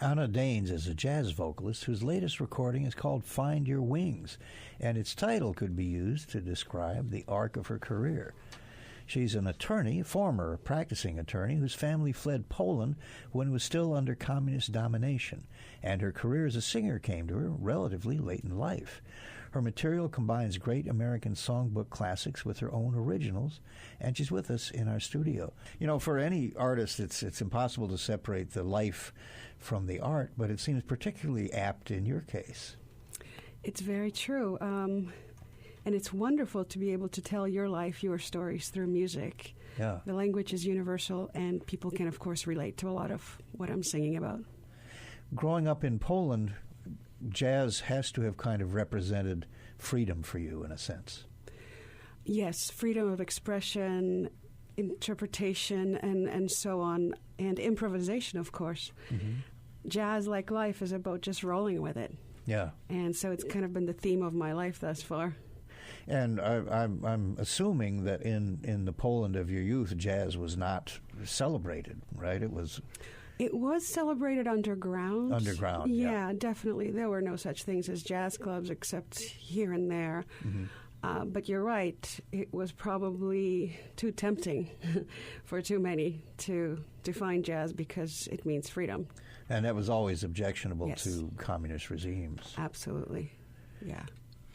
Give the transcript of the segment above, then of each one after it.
Anna Danes is a jazz vocalist whose latest recording is called Find Your Wings, and its title could be used to describe the arc of her career. She's an attorney, former practicing attorney, whose family fled Poland when it was still under communist domination, and her career as a singer came to her relatively late in life. Her material combines great American songbook classics with her own originals, and she's with us in our studio. You know, for any artist, it's impossible to separate the life from the art, but it seems particularly apt in your case. It's very true. And it's wonderful to be able to tell your life, your stories through music. Yeah. The language is universal, and people can, of course, relate to a lot of what I'm singing about. Growing up in Poland, jazz has to have kind of represented freedom for you, in a sense. Yes, freedom of expression, interpretation, and so on, and improvisation, of course. Mm-hmm. Jazz, like life, is about just rolling with it. Yeah. And so it's kind of been the theme of my life thus far. And I'm assuming that in the Poland of your youth, jazz was not celebrated, right? It was celebrated underground. Underground, yeah. Definitely. There were no such things as jazz clubs except here and there. Mm-hmm. But you're right. It was probably too tempting for too many to define jazz because it means freedom. And that was always objectionable yes. to communist regimes. Absolutely. Yeah.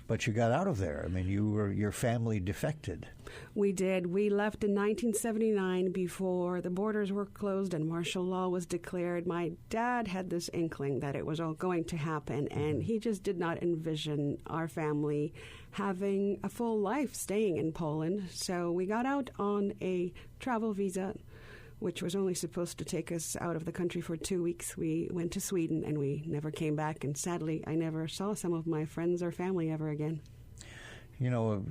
But you got out of there. I mean, your family defected. We did. We left in 1979 before the borders were closed and martial law was declared. My dad had this inkling that it was all going to happen, and he just did not envision our family having a full life staying in Poland. So we got out on a travel visa, which was only supposed to take us out of the country for 2 weeks. We went to Sweden, and we never came back. And sadly, I never saw some of my friends or family ever again. You know,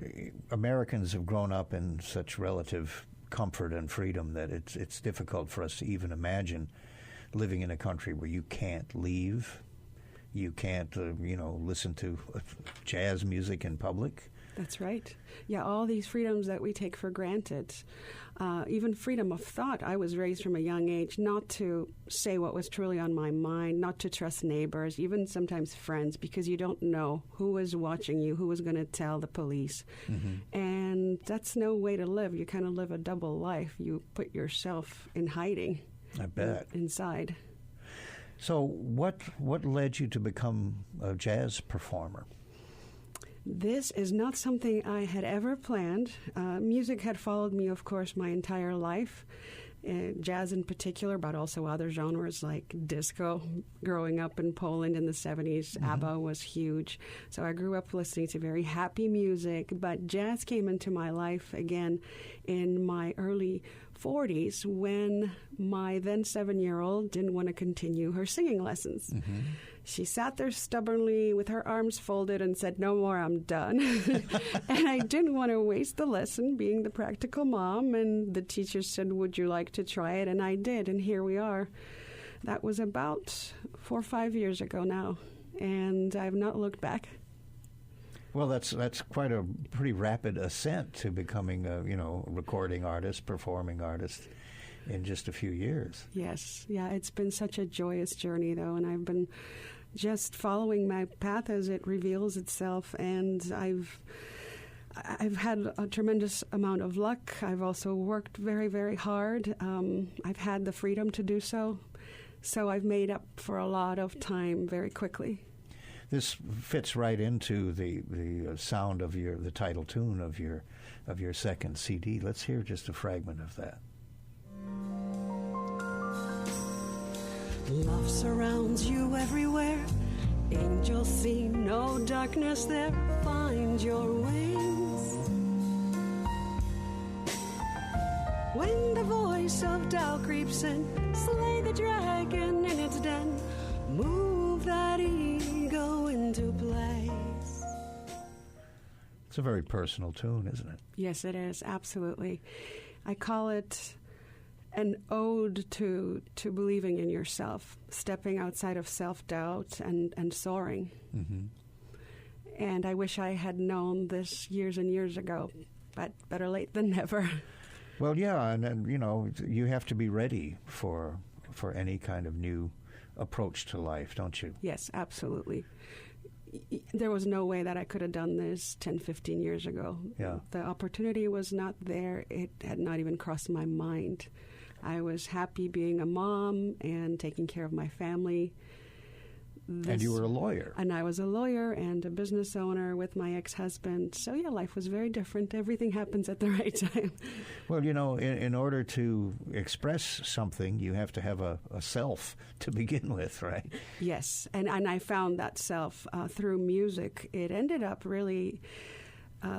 Americans have grown up in such relative comfort and freedom that it's difficult for us to even imagine living in a country where you can't leave. You can't, listen to jazz music in public. That's right. Yeah, all these freedoms that we take for granted, even freedom of thought. I was raised from a young age not to say what was truly on my mind, not to trust neighbors, even sometimes friends, because you don't know who is watching you, who is going to tell the police. Mm-hmm. And that's no way to live. You kind of live a double life. You put yourself in hiding. I bet. Inside. So what led you to become a jazz performer? This is not something I had ever planned. Music had followed me, of course, my entire life, jazz in particular, but also other genres like disco. Growing up in Poland in the 70s, mm-hmm. ABBA was huge. So I grew up listening to very happy music, but jazz came into my life again in my early 40s when my then 7-year-old didn't want to continue her singing lessons. Mm-hmm. She sat there stubbornly with her arms folded and said, "No more, I'm done." And I didn't want to waste the lesson being the practical mom. And the teacher said, "Would you like to try it?" And I did. And here we are. That was about 4 or 5 years ago now. And I've not looked back. Well, that's quite a pretty rapid ascent to becoming a recording artist, performing artist in just a few years. Yes. Yeah, it's been such a joyous journey, though, and I've been just following my path as it reveals itself, and I've had a tremendous amount of luck. I've also worked very, very hard. I've had the freedom to do so, so I've made up for a lot of time very quickly. This fits right into the sound of the title tune of your second CD. Let's hear just a fragment of that. Love surrounds you everywhere. Angels see no darkness there. Find your wings. When the voice of doubt creeps in, slay the dragon in its den. Move that ego into place. It's a very personal tune, isn't it? Yes, it is. Absolutely. I call it an ode to believing in yourself, stepping outside of self-doubt and soaring. Mm-hmm. And I wish I had known this years and years ago, but better late than never. Well, yeah, and you have to be ready for any kind of new approach to life, don't you? Yes, absolutely. There was no way that I could have done this 10, 15 years ago. Yeah. The opportunity was not there. It had not even crossed my mind. I was happy being a mom and taking care of my family. And you were a lawyer. And I was a lawyer and a business owner with my ex-husband. So, yeah, life was very different. Everything happens at the right time. Well, in order to express something, you have to have a self to begin with, right? Yes. And I found that self through music. It ended up really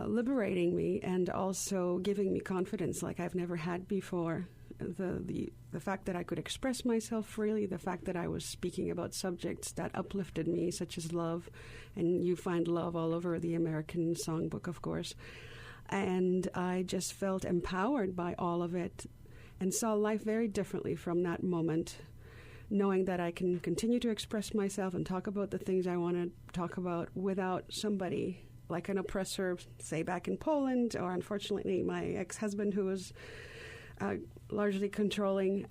liberating me and also giving me confidence like I've never had before. The fact that I could express myself freely, the fact that I was speaking about subjects that uplifted me, such as love, and you find love all over the American songbook, of course. And I just felt empowered by all of it and saw life very differently from that moment, knowing that I can continue to express myself and talk about the things I want to talk about without somebody like an oppressor, say back in Poland, or unfortunately my ex-husband who was largely controlling.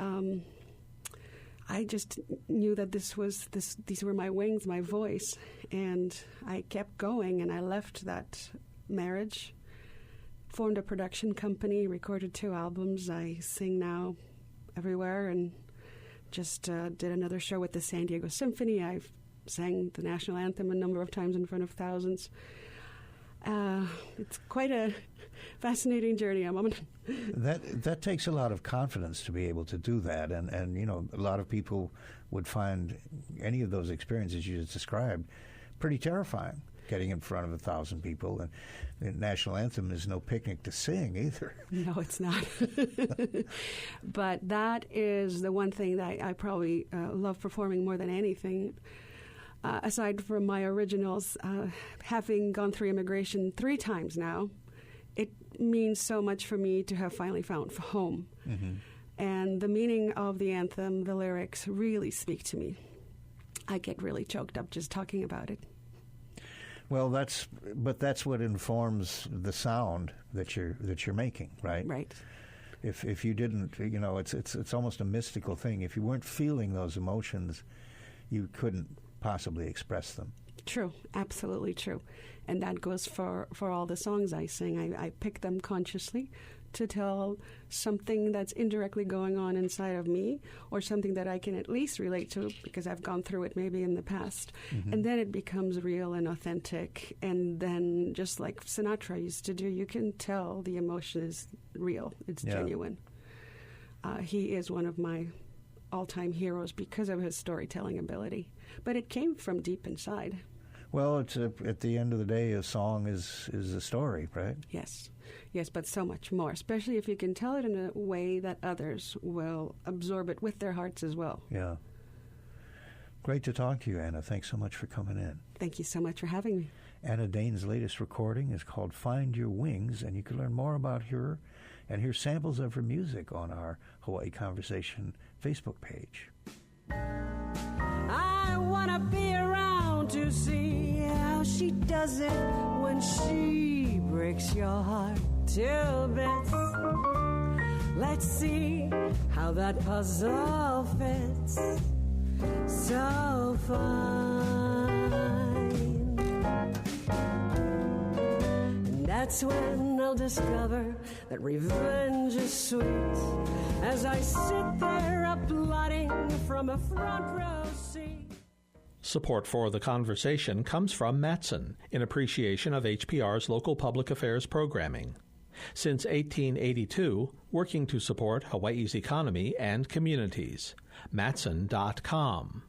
I just knew that these were my wings, my voice, and I kept going. And I left that marriage, formed a production company, recorded 2 albums. I sing now everywhere, and just did another show with the San Diego Symphony. I've sang the national anthem a number of times in front of thousands. It's quite a fascinating journey. That takes a lot of confidence to be able to do that, and a lot of people would find any of those experiences you just described pretty terrifying. Getting in front of 1,000 people, and the national anthem is no picnic to sing either. No, it's not. But that is the one thing that I probably love performing more than anything. Aside from my originals, having gone through immigration 3 times now, it means so much for me to have finally found home. Mm-hmm. And the meaning of the anthem, the lyrics, really speak to me. I get really choked up just talking about it. Well, that's what informs the sound that you're making, right? Right. If you didn't, it's almost a mystical thing. If you weren't feeling those emotions, you couldn't possibly express them. True, absolutely true. And that goes for all the songs I sing. I pick them consciously to tell something that's indirectly going on inside of me, or something that I can at least relate to because I've gone through it maybe in the past. Mm-hmm. And then it becomes real and authentic. And then, just like Sinatra used to do, you can tell the emotion is real. It's genuine. He is one of my all-time heroes because of his storytelling ability. But it came from deep inside. Well, it's at the end of the day, a song is a story, right? Yes, but so much more, especially if you can tell it in a way that others will absorb it with their hearts as well. Yeah. Great to talk to you, Anna. Thanks so much for coming in. Thank you so much for having me. Anna Dane's latest recording is called Find Your Wings, and you can learn more about her and hear samples of her music on our Hawaii Conversation Facebook page. I want to be around to see how she does it when she breaks your heart to bits. Let's see how that puzzle fits so fine. And that's when I'll discover that revenge is sweet as I sit there applauding from a front row seat. Support for The Conversation comes from Matson in appreciation of HPR's local public affairs programming. Since 1882, working to support Hawaii's economy and communities. Matson.com.